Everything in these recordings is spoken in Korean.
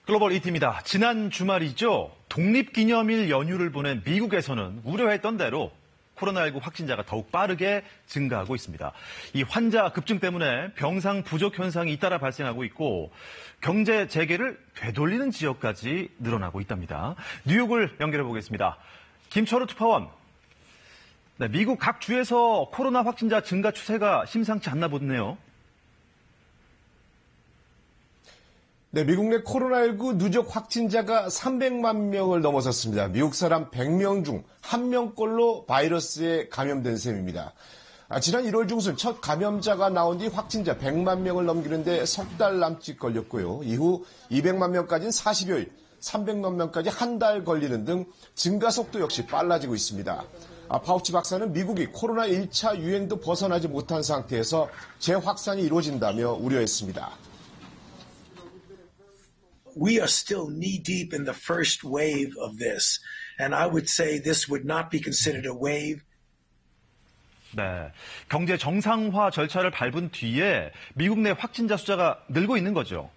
글로벌 이티입니다. 지난 주말이죠. 독립기념일 연휴를 보낸 미국에서는 우려했던 대로 코로나19 확진자가 더욱 빠르게 증가하고 있습니다. 이 환자 급증 때문에 병상 부족 현상이 잇따라 발생하고 있고 경제 재개를 되돌리는 지역까지 늘어나고 있답니다. 뉴욕을 연결해 보겠습니다. 김철우 특파원. 네, 미국 각 주에서 코로나 확진자 증가 추세가 심상치 않나 보네요. 네, 미국 내 코로나19 누적 확진자가 300만 명을 넘어섰습니다. 미국 사람 100명 중 1명꼴로 바이러스에 감염된 셈입니다. 지난 1월 중순 첫 감염자가 나온 뒤 확진자 100만 명을 넘기는데 석 달 남짓 걸렸고요. 이후 200만 명까지는 40여일, 300만 명까지 한 달 걸리는 등 증가 속도 역시 빨라지고 있습니다. 파우치 박사는 미국이 코로나 1차 유행도 벗어나지 못한 상태에서 재확산이 이루어진다며 우려했습니다. We are still knee-deep in the first wave of this, and I would say this would not be considered a wave. 네, 경제 정상화 절차를 밟은 뒤에 미국 내 확진자 숫자가 늘고 있는 거죠.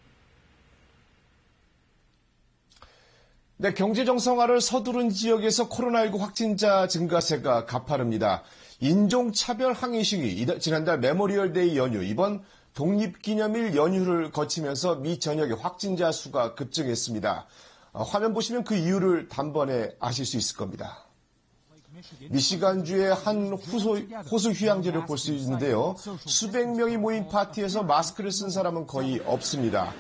네, 경제 정상화를 서두른 지역에서 코로나19 확진자 증가세가 가파릅니다. 인종차별 항의 시위, 지난달 메모리얼데이 연휴, 이번 독립기념일 연휴를 거치면서 미 전역의 확진자 수가 급증했습니다. 화면 보시면 그 이유를 단번에 아실 수 있을 겁니다. 미시간주의 한 호수 휴양지를 볼 수 있는데요. 수백 명이 모인 파티에서 마스크를 쓴 사람은 거의 없습니다.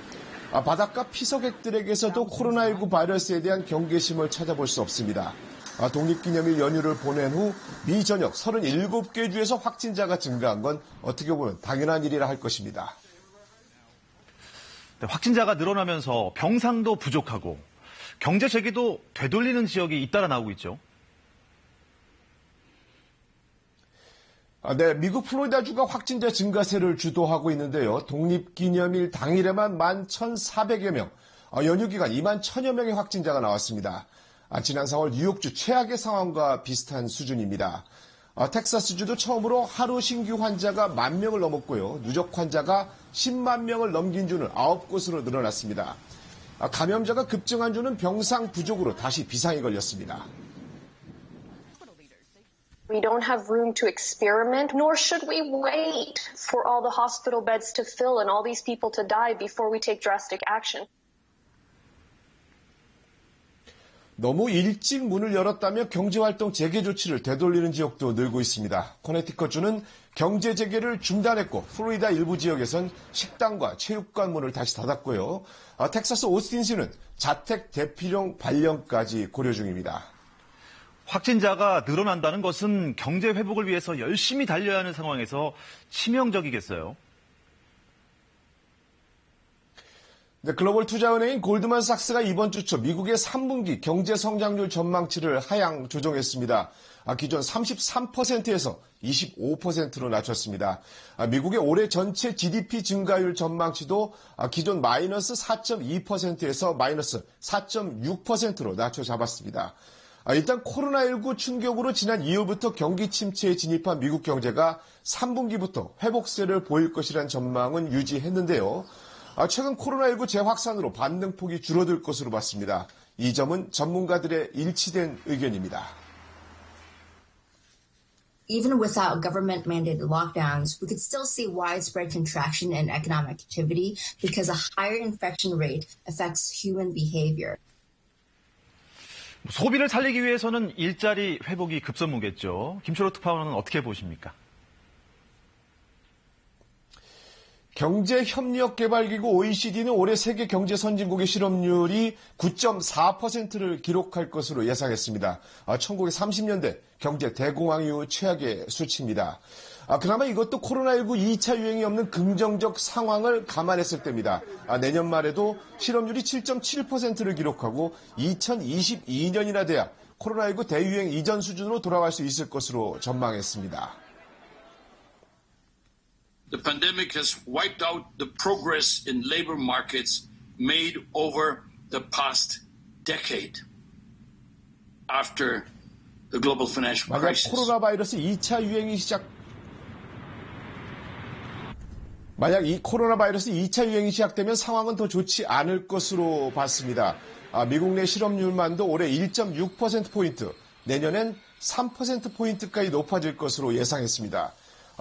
바닷가 피서객들에게서도 코로나19 바이러스에 대한 경계심을 찾아볼 수 없습니다. 독립기념일 연휴를 보낸 후 미 전역 37개 주에서 확진자가 증가한 건 어떻게 보면 당연한 일이라 할 것입니다. 네, 확진자가 늘어나면서 병상도 부족하고 경제 재개도 되돌리는 지역이 잇따라 나오고 있죠. 네, 미국 플로리다주가 확진자 증가세를 주도하고 있는데요. 독립기념일 당일에만 11,400여 명, 연휴 기간 21,000여 명의 확진자가 나왔습니다. 지난 4월 뉴욕주 최악의 상황과 비슷한 수준입니다. 텍사스주도 처음으로 하루 신규 환자가 10,000명을 넘었고요. 누적 환자가 10만 명을 넘긴 주는 9곳으로 늘어났습니다. 감염자가 급증한 주는 병상 부족으로 다시 비상이 걸렸습니다. We don't have room to experiment, nor should we wait for all the hospital beds to fill and all these people to die before we take drastic action. 너무 일찍 문을 열었다며 경제활동 재개 조치를 되돌리는 지역도 늘고 있습니다. 코네티컷주는 경제 재개를 중단했고 플로리다 일부 지역에선 식당과 체육관 문을 다시 닫았고요. 텍사스 오스틴시는 자택 대피령 발령까지 고려 중입니다. 확진자가 늘어난다는 것은 경제 회복을 위해서 열심히 달려야 하는 상황에서 치명적이겠어요. 네, 글로벌 투자은행인 골드만삭스가 이번 주 초 미국의 3분기 경제 성장률 전망치를 하향 조정했습니다. 기존 33%에서 25%로 낮췄습니다. 미국의 올해 전체 GDP 증가율 전망치도 기존 마이너스 4.2%에서 마이너스 4.6%로 낮춰 잡았습니다. 일단 코로나19 충격으로 지난 2월부터 경기 침체에 진입한 미국 경제가 3분기부터 회복세를 보일 것이라는 전망은 유지했는데요. 최근 코로나19 재확산으로 반등폭이 줄어들 것으로 봤습니다. 이 점은 전문가들의 일치된 의견입니다. Even without government-mandated lockdowns, we could still see widespread contraction in economic activity because a higher infection rate affects human behavior. 소비를 살리기 위해서는 일자리 회복이 급선무겠죠. 김철호 특파원은 어떻게 보십니까? 경제협력개발기구 OECD는 올해 세계 경제 선진국의 실업률이 9.4%를 기록할 것으로 예상했습니다. 1930년대 경제 대공황 이후 최악의 수치입니다. 그나마 이것도 코로나19 2차 유행이 없는 긍정적 상황을 감안했을 때입니다. 내년 말에도 실업률이 7.7%를 기록하고 2022년이나 돼야 코로나19 대유행 이전 수준으로 돌아갈 수 있을 것으로 전망했습니다. The pandemic has wiped out the progress in labor markets made over the past decade after the global financial crisis. 코로나 바이러스 2차 유행이 만약 이 코로나 바이러스 2차 유행이 시작되면 상황은 더 좋지 않을 것으로 봤습니다. 미국 내 실업률만도 올해 1.6%포인트, 내년엔 3%포인트까지 높아질 것으로 예상했습니다.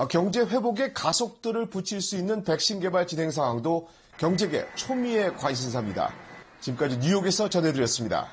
경제 회복에 가속도를 붙일 수 있는 백신 개발 진행 상황도 경제계 초미의 관심사입니다. 지금까지 뉴욕에서 전해드렸습니다.